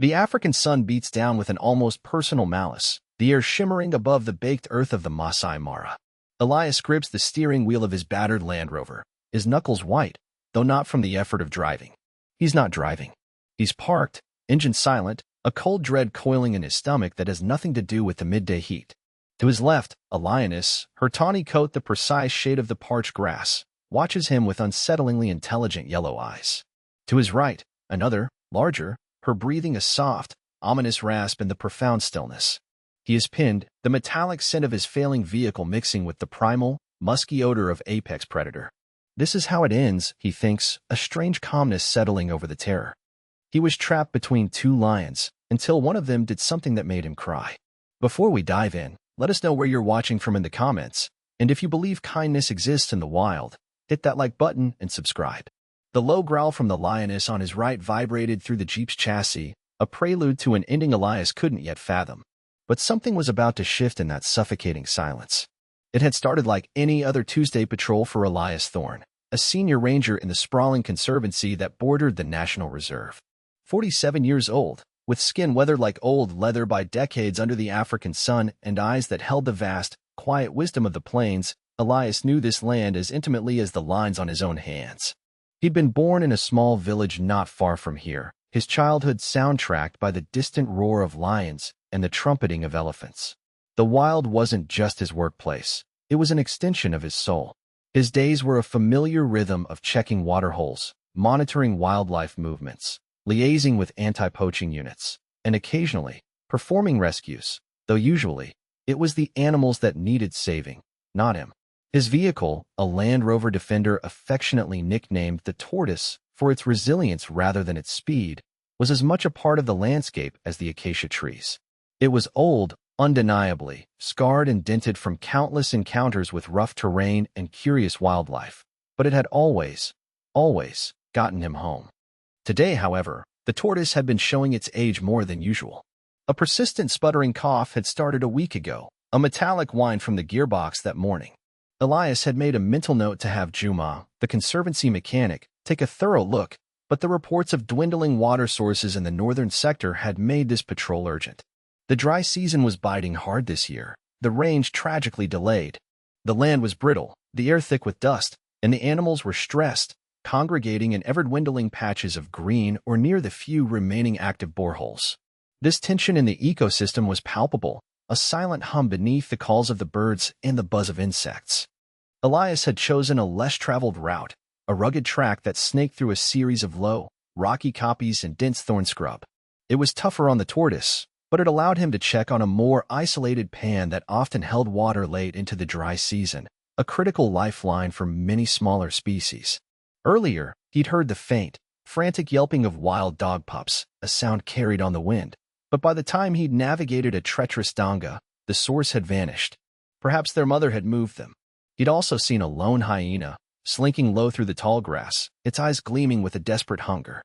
The African sun beats down with an almost personal malice, the air shimmering above the baked earth of the Masai Mara. Elias grips the steering wheel of his battered Land Rover, his knuckles white, though not from the effort of driving. He's not driving. He's parked, engine silent, a cold dread coiling in his stomach that has nothing to do with the midday heat. To his left, a lioness, her tawny coat the precise shade of the parched grass, watches him with unsettlingly intelligent yellow eyes. To his right, another, larger, her breathing a soft, ominous rasp in the profound stillness. He is pinned, the metallic scent of his failing vehicle mixing with the primal, musky odor of apex predator. This is how it ends, he thinks, a strange calmness settling over the terror. He was trapped between two lions, until one of them did something that made him cry. Before we dive in, let us know where you're watching from in the comments, and if you believe kindness exists in the wild, hit that like button and subscribe. The low growl from the lioness on his right vibrated through the Jeep's chassis, a prelude to an ending Elias couldn't yet fathom. But something was about to shift in that suffocating silence. It had started like any other Tuesday patrol for Elias Thorne, a senior ranger in the sprawling conservancy that bordered the National Reserve. 47 years old, with skin weathered like old leather by decades under the African sun and eyes that held the vast, quiet wisdom of the plains, Elias knew this land as intimately as the lines on his own hands. He'd been born in a small village not far from here, his childhood soundtracked by the distant roar of lions and the trumpeting of elephants. The wild wasn't just his workplace, it was an extension of his soul. His days were a familiar rhythm of checking waterholes, monitoring wildlife movements, liaising with anti-poaching units, and occasionally, performing rescues, though usually, it was the animals that needed saving, not him. His vehicle, a Land Rover Defender affectionately nicknamed the Tortoise for its resilience rather than its speed, was as much a part of the landscape as the acacia trees. It was old, undeniably, scarred and dented from countless encounters with rough terrain and curious wildlife, but it had always gotten him home. Today, however, the Tortoise had been showing its age more than usual. A persistent sputtering cough had started a week ago, a metallic whine from the gearbox that morning. Elias had made a mental note to have Juma, the conservancy mechanic, take a thorough look, but the reports of dwindling water sources in the northern sector had made this patrol urgent. The dry season was biting hard this year, the range tragically delayed. The land was brittle, the air thick with dust, and the animals were stressed, congregating in ever-dwindling patches of green or near the few remaining active boreholes. This tension in the ecosystem was palpable, a silent hum beneath the calls of the birds and the buzz of insects. Elias had chosen a less-traveled route, a rugged track that snaked through a series of low, rocky koppies and dense thorn scrub. It was tougher on the Tortoise, but it allowed him to check on a more isolated pan that often held water late into the dry season, a critical lifeline for many smaller species. Earlier, he'd heard the faint, frantic yelping of wild dog pups, a sound carried on the wind, but by the time he'd navigated a treacherous donga, the source had vanished. Perhaps their mother had moved them. He'd also seen a lone hyena, slinking low through the tall grass, its eyes gleaming with a desperate hunger.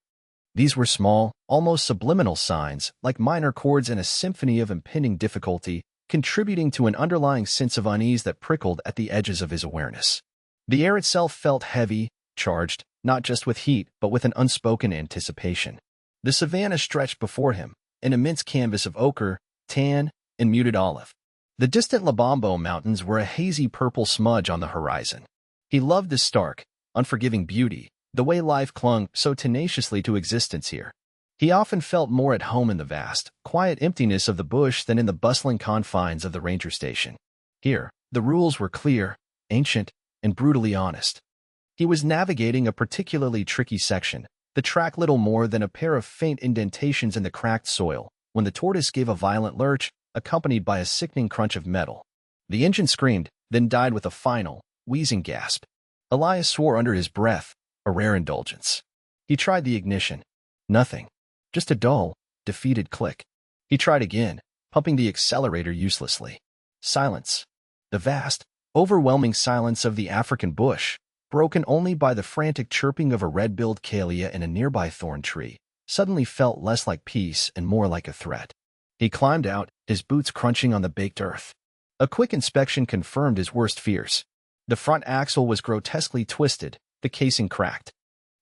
These were small, almost subliminal signs, like minor chords in a symphony of impending difficulty, contributing to an underlying sense of unease that prickled at the edges of his awareness. The air itself felt heavy, charged, not just with heat, but with an unspoken anticipation. The savanna stretched before him, an immense canvas of ochre, tan, and muted olive. The distant Lobombo Mountains were a hazy purple smudge on the horizon. He loved this stark, unforgiving beauty, the way life clung so tenaciously to existence here. He often felt more at home in the vast, quiet emptiness of the bush than in the bustling confines of the ranger station. Here, the rules were clear, ancient, and brutally honest. He was navigating a particularly tricky section, the track little more than a pair of faint indentations in the cracked soil, when the Tortoise gave a violent lurch, accompanied by a sickening crunch of metal. The engine screamed, then died with a final, wheezing gasp. Elias swore under his breath, a rare indulgence. He tried the ignition. Nothing. Just a dull, defeated click. He tried again, pumping the accelerator uselessly. Silence. The vast, overwhelming silence of the African bush, broken only by the frantic chirping of a red-billed camellia in a nearby thorn tree, suddenly felt less like peace and more like a threat. He climbed out, his boots crunching on the baked earth. A quick inspection confirmed his worst fears. The front axle was grotesquely twisted, the casing cracked.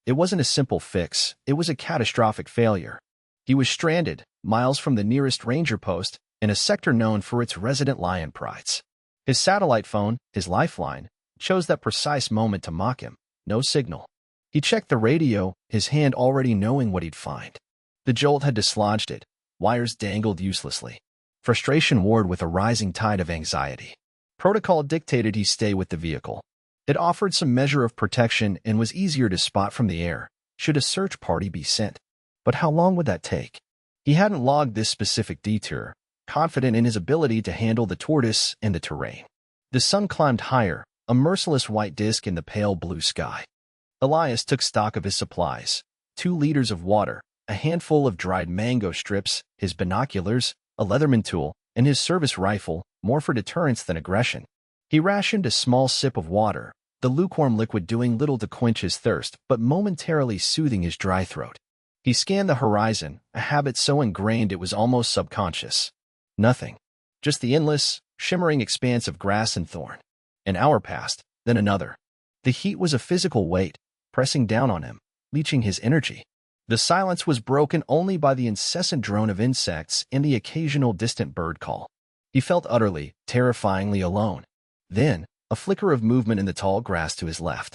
It wasn't a simple fix, it was a catastrophic failure. He was stranded, miles from the nearest ranger post, in a sector known for its resident lion prides. His satellite phone, his lifeline, chose that precise moment to mock him. No signal. He checked the radio, his hand already knowing what he'd find. The jolt had dislodged it. Wires dangled uselessly. Frustration warred with a rising tide of anxiety. Protocol dictated he stay with the vehicle. It offered some measure of protection and was easier to spot from the air, should a search party be sent. But how long would that take? He hadn't logged this specific detour, confident in his ability to handle the tortoise and the terrain. The sun climbed higher, a merciless white disk in the pale blue sky. Elias took stock of his supplies: 2 liters of water, a handful of dried mango strips, his binoculars, a Leatherman tool, and his service rifle, more for deterrence than aggression. He rationed a small sip of water, the lukewarm liquid doing little to quench his thirst but momentarily soothing his dry throat. He scanned the horizon, a habit so ingrained it was almost subconscious. Nothing. Just the endless, shimmering expanse of grass and thorn. An hour passed, then another. The heat was a physical weight, pressing down on him, leeching his energy. The silence was broken only by the incessant drone of insects and the occasional distant bird call. He felt utterly, terrifyingly alone. Then, a flicker of movement in the tall grass to his left.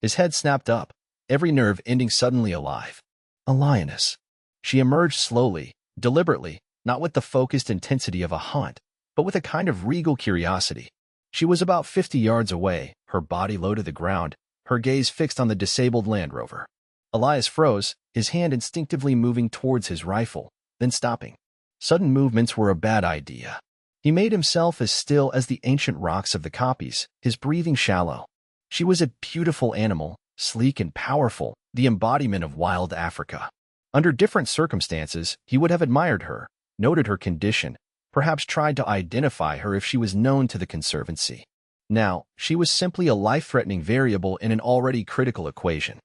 His head snapped up, every nerve ending suddenly alive. A lioness. She emerged slowly, deliberately, not with the focused intensity of a hunt, but with a kind of regal curiosity. She was about 50 yards away, her body low to the ground, her gaze fixed on the disabled Land Rover. Elias froze, his hand instinctively moving towards his rifle, then stopping. Sudden movements were a bad idea. He made himself as still as the ancient rocks of the kopjes, his breathing shallow. She was a beautiful animal, sleek and powerful, the embodiment of wild Africa. Under different circumstances, he would have admired her, noted her condition, perhaps tried to identify her if she was known to the Conservancy. Now, she was simply a life-threatening variable in an already critical equation.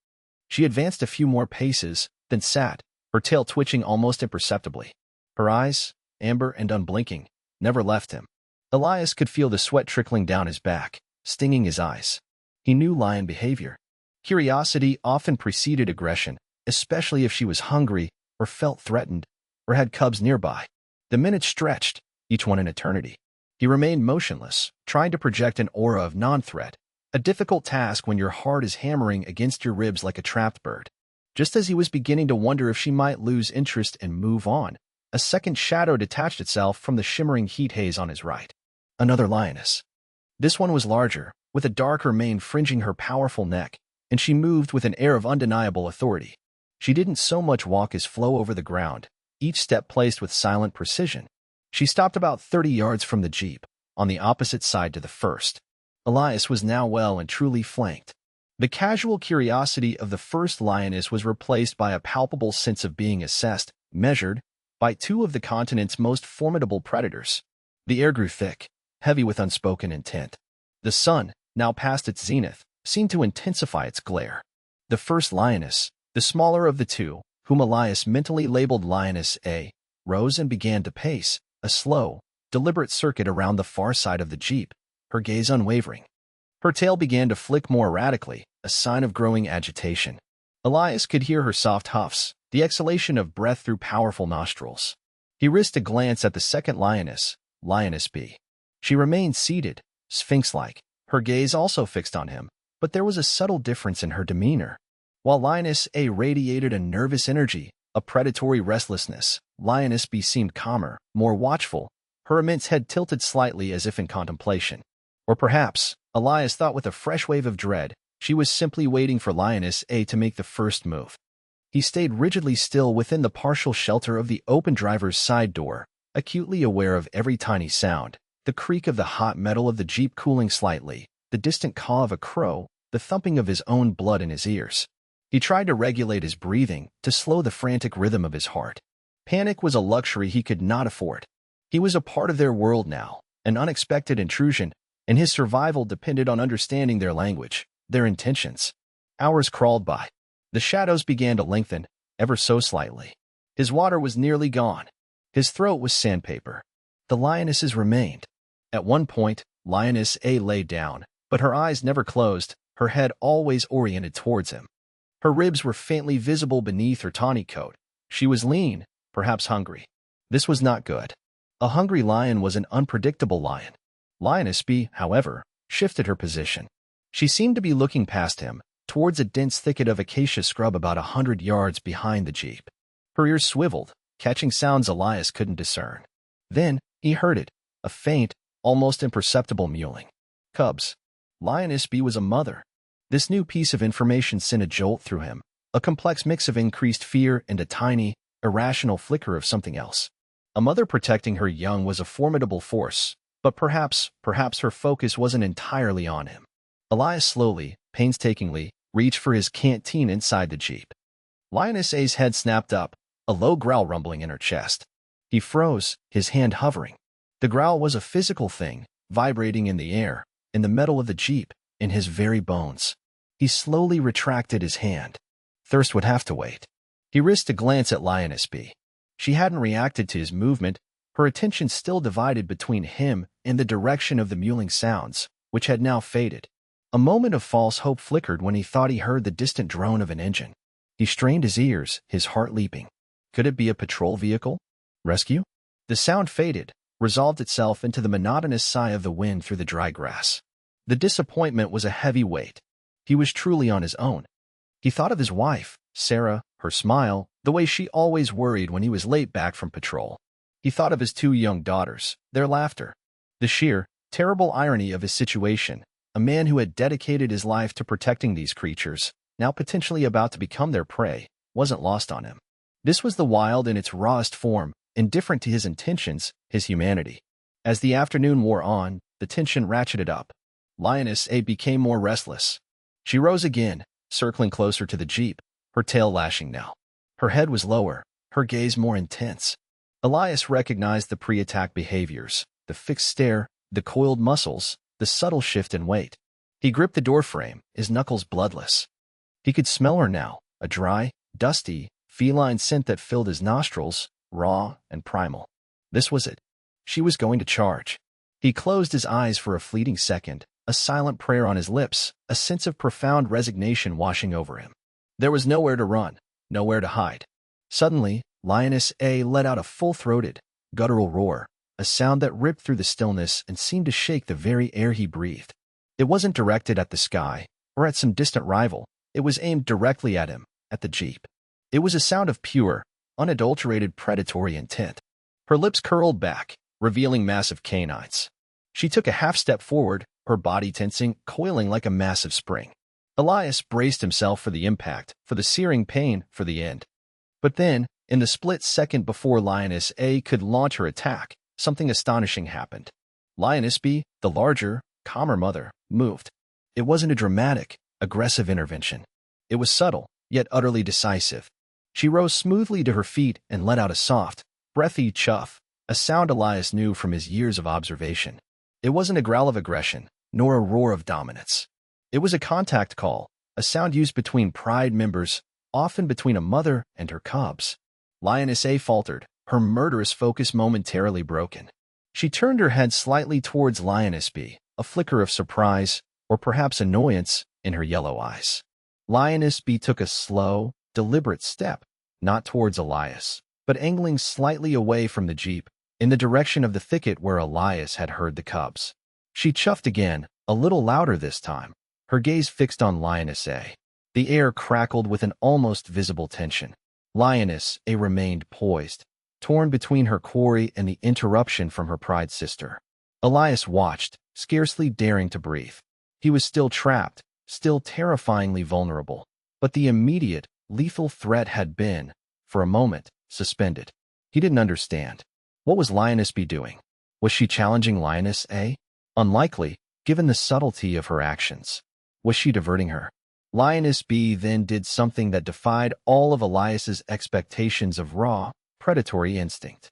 She advanced a few more paces, then sat, her tail twitching almost imperceptibly. Her eyes, amber and unblinking, never left him. Elias could feel the sweat trickling down his back, stinging his eyes. He knew lion behavior. Curiosity often preceded aggression, especially if she was hungry, or felt threatened, or had cubs nearby. The minutes stretched, each one an eternity. He remained motionless, trying to project an aura of non-threat, a difficult task when your heart is hammering against your ribs like a trapped bird. Just as he was beginning to wonder if she might lose interest and move on, a second shadow detached itself from the shimmering heat haze on his right. Another lioness. This one was larger, with a darker mane fringing her powerful neck, and she moved with an air of undeniable authority. She didn't so much walk as flow over the ground, each step placed with silent precision. She stopped about 30 yards from the jeep, on the opposite side to the first. Elias was now well and truly flanked. The casual curiosity of the first lioness was replaced by a palpable sense of being assessed, measured, by 2 of the continent's most formidable predators. The air grew thick, heavy with unspoken intent. The sun, now past its zenith, seemed to intensify its glare. The first lioness, the smaller of the 2, whom Elias mentally labeled Lioness A, rose and began to pace, a slow, deliberate circuit around the far side of the jeep, her gaze unwavering. Her tail began to flick more erratically, a sign of growing agitation. Elias could hear her soft huffs, the exhalation of breath through powerful nostrils. He risked a glance at the second lioness, Lioness B. She remained seated, sphinx-like, her gaze also fixed on him, but there was a subtle difference in her demeanor. While Lioness A radiated a nervous energy, a predatory restlessness, Lioness B seemed calmer, more watchful, her immense head tilted slightly as if in contemplation. Or perhaps, Elias thought with a fresh wave of dread, she was simply waiting for Lioness A to make the first move. He stayed rigidly still within the partial shelter of the open driver's side door, acutely aware of every tiny sound, the creak of the hot metal of the jeep cooling slightly, the distant caw of a crow, the thumping of his own blood in his ears. He tried to regulate his breathing, to slow the frantic rhythm of his heart. Panic was a luxury he could not afford. He was a part of their world now, an unexpected intrusion, and his survival depended on understanding their language, their intentions. Hours crawled by. The shadows began to lengthen, ever so slightly. His water was nearly gone. His throat was sandpaper. The lionesses remained. At one point, Lioness A lay down, but her eyes never closed, her head always oriented towards him. Her ribs were faintly visible beneath her tawny coat. She was lean, perhaps hungry. This was not good. A hungry lion was an unpredictable lion. Lioness B, however, shifted her position. She seemed to be looking past him, towards a dense thicket of acacia scrub about 100 yards behind the jeep. Her ears swiveled, catching sounds Elias couldn't discern. Then, he heard it, a faint, almost imperceptible mewling. Cubs. Lioness B was a mother. This new piece of information sent a jolt through him, a complex mix of increased fear and a tiny, irrational flicker of something else. A mother protecting her young was a formidable force, but perhaps her focus wasn't entirely on him. Elias slowly, painstakingly, reached for his canteen inside the jeep. Lioness A's head snapped up, a low growl rumbling in her chest. He froze, his hand hovering. The growl was a physical thing, vibrating in the air, in the metal of the jeep, in his very bones. He slowly retracted his hand. Thirst would have to wait. He risked a glance at Lioness B. She hadn't reacted to his movement, her attention still divided between him and the direction of the mewling sounds, which had now faded. A moment of false hope flickered when he thought he heard the distant drone of an engine. He strained his ears, his heart leaping. Could it be a patrol vehicle? Rescue? The sound faded, resolved itself into the monotonous sigh of the wind through the dry grass. The disappointment was a heavy weight. He was truly on his own. He thought of his wife, Sarah, her smile, the way she always worried when he was late back from patrol. He thought of his 2 young daughters, their laughter. The sheer, terrible irony of his situation, a man who had dedicated his life to protecting these creatures, now potentially about to become their prey, wasn't lost on him. This was the wild in its rawest form, indifferent to his intentions, his humanity. As the afternoon wore on, the tension ratcheted up. Lioness A became more restless. She rose again, circling closer to the jeep, her tail lashing now. Her head was lower, her gaze more intense. Elias recognized the pre-attack behaviors, the fixed stare, the coiled muscles, the subtle shift in weight. He gripped the doorframe, his knuckles bloodless. He could smell her now, a dry, dusty, feline scent that filled his nostrils, raw and primal. This was it. She was going to charge. He closed his eyes for a fleeting second, a silent prayer on his lips, a sense of profound resignation washing over him. There was nowhere to run, nowhere to hide. Suddenly, Lioness A let out a full-throated, guttural roar, a sound that ripped through the stillness and seemed to shake the very air he breathed. It wasn't directed at the sky or at some distant rival. It was aimed directly at him, at the jeep. It was a sound of pure, unadulterated predatory intent. Her lips curled back, revealing massive canines. She took a half-step forward, her body tensing, coiling like a massive spring. Elias braced himself for the impact, for the searing pain, for the end. But then, in the split second before Lioness A could launch her attack, something astonishing happened. Lioness B, the larger, calmer mother, moved. It wasn't a dramatic, aggressive intervention. It was subtle, yet utterly decisive. She rose smoothly to her feet and let out a soft, breathy chuff, a sound Elias knew from his years of observation. It wasn't a growl of aggression, nor a roar of dominance. It was a contact call, a sound used between pride members, often between a mother and her cubs. Lioness A faltered, her murderous focus momentarily broken. She turned her head slightly towards Lioness B, a flicker of surprise, or perhaps annoyance, in her yellow eyes. Lioness B took a slow, deliberate step, not towards Elias, but angling slightly away from the jeep, in the direction of the thicket where Elias had heard the cubs. She chuffed again, a little louder this time, her gaze fixed on Lioness A. The air crackled with an almost visible tension. Lioness A remained poised, torn between her quarry and the interruption from her pride sister. Elias watched, scarcely daring to breathe. He was still trapped, still terrifyingly vulnerable, but the immediate, lethal threat had been, for a moment, suspended. He didn't understand. What was Lioness B doing? Was she challenging Lioness A? Unlikely, given the subtlety of her actions. Was she diverting her? Lioness B then did something that defied all of Elias's expectations of raw, predatory instinct.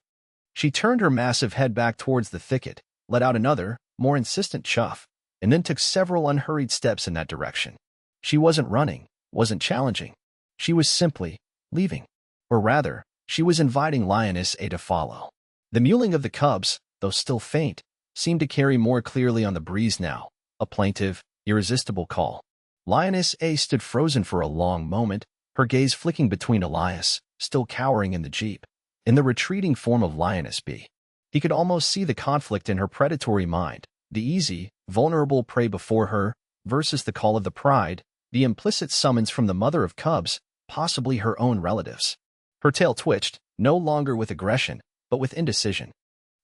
She turned her massive head back towards the thicket, let out another, more insistent chuff, and then took several unhurried steps in that direction. She wasn't running, wasn't challenging. She was simply leaving. Or rather, she was inviting Lioness A to follow. The mewling of the cubs, though still faint, seemed to carry more clearly on the breeze now, a plaintive, irresistible call. Lioness A stood frozen for a long moment, her gaze flicking between Elias, still cowering in the jeep, in the retreating form of lioness B. He could almost see the conflict in her predatory mind, the easy, vulnerable prey before her versus the call of the pride, the implicit summons from the mother of cubs, possibly her own relatives. Her tail twitched, no longer with aggression, but with indecision.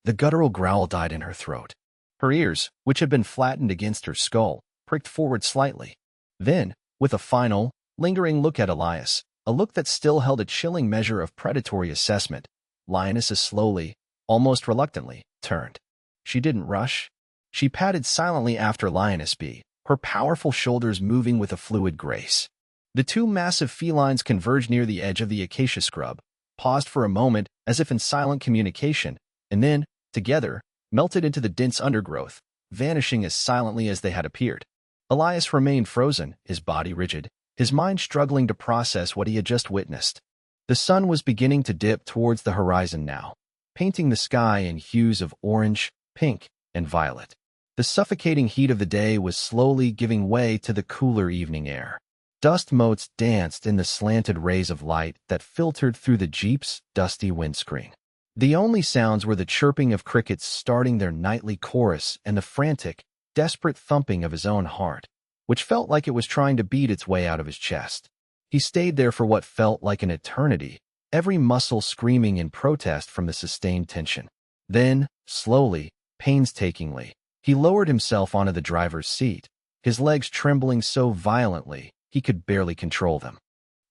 The guttural growl died in her throat. Her ears, which had been flattened against her skull, pricked forward slightly. Then, with a final, lingering look at Elias, a look that still held a chilling measure of predatory assessment, Lioness slowly, almost reluctantly, turned. She didn't rush. She padded silently after Lioness B, her powerful shoulders moving with a fluid grace. The two massive felines converged near the edge of the acacia scrub, paused for a moment as if in silent communication, and then, together, melted into the dense undergrowth, vanishing as silently as they had appeared. Elias remained frozen, his body rigid, his mind struggling to process what he had just witnessed. The sun was beginning to dip towards the horizon now, painting the sky in hues of orange, pink, and violet. The suffocating heat of the day was slowly giving way to the cooler evening air. Dust motes danced in the slanted rays of light that filtered through the Jeep's dusty windscreen. The only sounds were the chirping of crickets starting their nightly chorus and the frantic, desperate thumping of his own heart, which felt like it was trying to beat its way out of his chest. He stayed there for what felt like an eternity, every muscle screaming in protest from the sustained tension. Then, slowly, painstakingly, he lowered himself onto the driver's seat, his legs trembling so violently he could barely control them.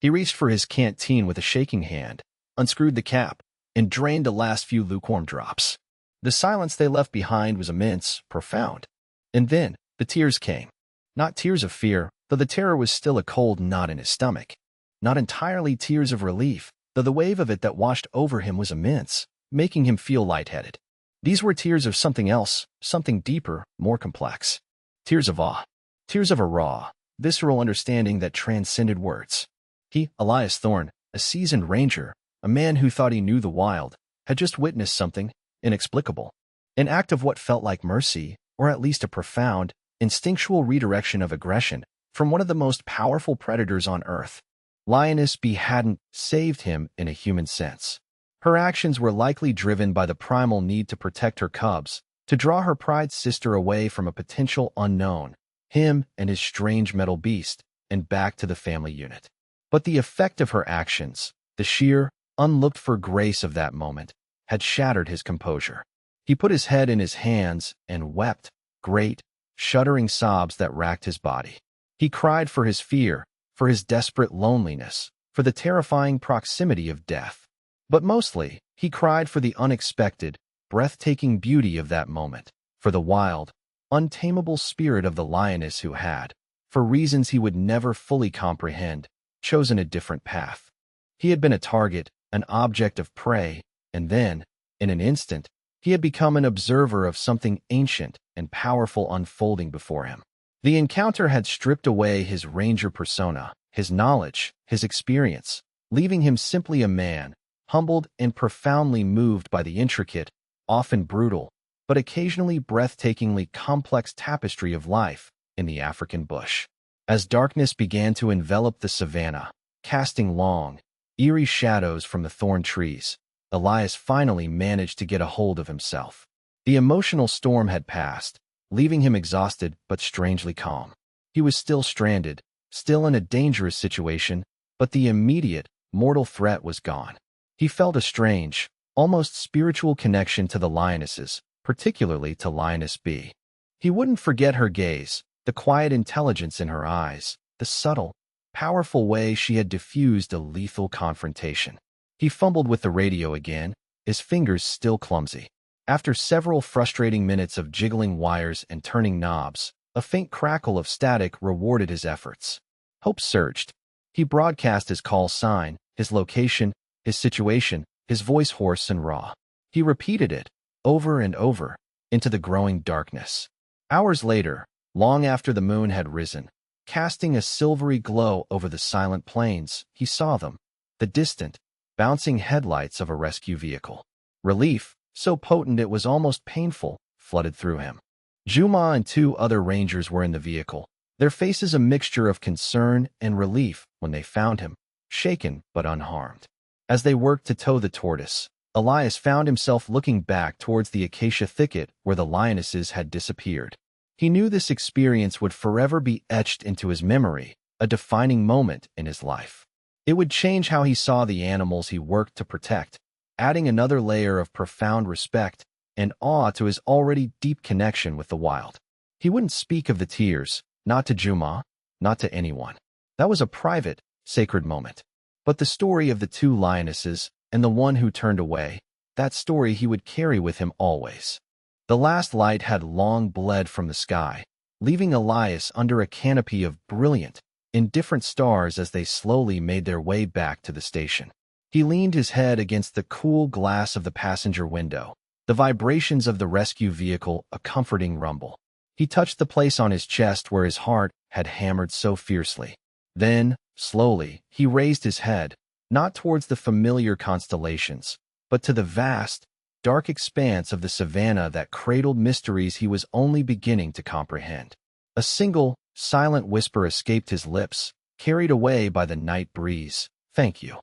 He reached for his canteen with a shaking hand, unscrewed the cap, and drained the last few lukewarm drops. The silence they left behind was immense, profound. And then, the tears came. Not tears of fear, though the terror was still a cold knot in his stomach. Not entirely tears of relief, though the wave of it that washed over him was immense, making him feel lightheaded. These were tears of something else, something deeper, more complex. Tears of awe. Tears of a raw, visceral understanding that transcended words. He, Elias Thorne, a seasoned ranger, a man who thought he knew the wild, had just witnessed something inexplicable. An act of what felt like mercy, or at least a profound, instinctual redirection of aggression from one of the most powerful predators on Earth. Lioness B hadn't saved him in a human sense. Her actions were likely driven by the primal need to protect her cubs, to draw her pride sister away from a potential unknown, him and his strange metal beast, and back to the family unit. But the effect of her actions, the sheer, unlooked-for grace of that moment, had shattered his composure. He put his head in his hands and wept, great, shuddering sobs that racked his body. He cried for his fear, for his desperate loneliness, for the terrifying proximity of death. But mostly, he cried for the unexpected, breathtaking beauty of that moment, for the wild, untamable spirit of the lioness who had, for reasons he would never fully comprehend, chosen a different path. He had been a target, an object of prey, and then, in an instant, he had become an observer of something ancient and powerful unfolding before him. The encounter had stripped away his ranger persona, his knowledge, his experience, leaving him simply a man, humbled and profoundly moved by the intricate, often brutal, but occasionally breathtakingly complex tapestry of life in the African bush. As darkness began to envelop the savanna, casting long, eerie shadows from the thorn trees, Elias finally managed to get a hold of himself. The emotional storm had passed, leaving him exhausted but strangely calm. He was still stranded, still in a dangerous situation, but the immediate, mortal threat was gone. He felt a strange, almost spiritual connection to the lionesses, particularly to Lioness B. He wouldn't forget her gaze, the quiet intelligence in her eyes, the subtle, powerful way she had diffused a lethal confrontation. He fumbled with the radio again, his fingers still clumsy. After several frustrating minutes of jiggling wires and turning knobs, a faint crackle of static rewarded his efforts. Hope surged. He broadcast his call sign, his location, his situation, his voice hoarse and raw. He repeated it, over and over, into the growing darkness. Hours later, long after the moon had risen, casting a silvery glow over the silent plains, he saw them, the distant, bouncing headlights of a rescue vehicle. Relief, so potent it was almost painful, flooded through him. Juma and two other rangers were in the vehicle, their faces a mixture of concern and relief when they found him, shaken but unharmed. As they worked to tow the tortoise, Elias found himself looking back towards the acacia thicket where the lionesses had disappeared. He knew this experience would forever be etched into his memory, a defining moment in his life. It would change how he saw the animals he worked to protect, adding another layer of profound respect and awe to his already deep connection with the wild. He wouldn't speak of the tears, not to Juma, not to anyone. That was a private, sacred moment. But the story of the two lionesses and the one who turned away, that story he would carry with him always. The last light had long bled from the sky, leaving Elias under a canopy of brilliant, indifferent stars as they slowly made their way back to the station. He leaned his head against the cool glass of the passenger window, the vibrations of the rescue vehicle a comforting rumble. He touched the place on his chest where his heart had hammered so fiercely. Then, slowly, he raised his head, not towards the familiar constellations, but to the vast, dark expanse of the savannah that cradled mysteries he was only beginning to comprehend. A single, silent whisper escaped his lips, carried away by the night breeze. "Thank you."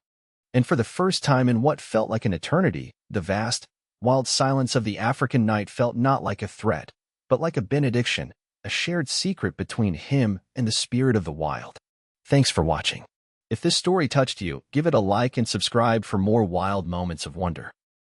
And for the first time in what felt like an eternity, the vast, wild silence of the African night felt not like a threat, but like a benediction, a shared secret between him and the spirit of the wild. Thanks for watching. If this story touched you, give it a like and subscribe for more wild moments of wonder.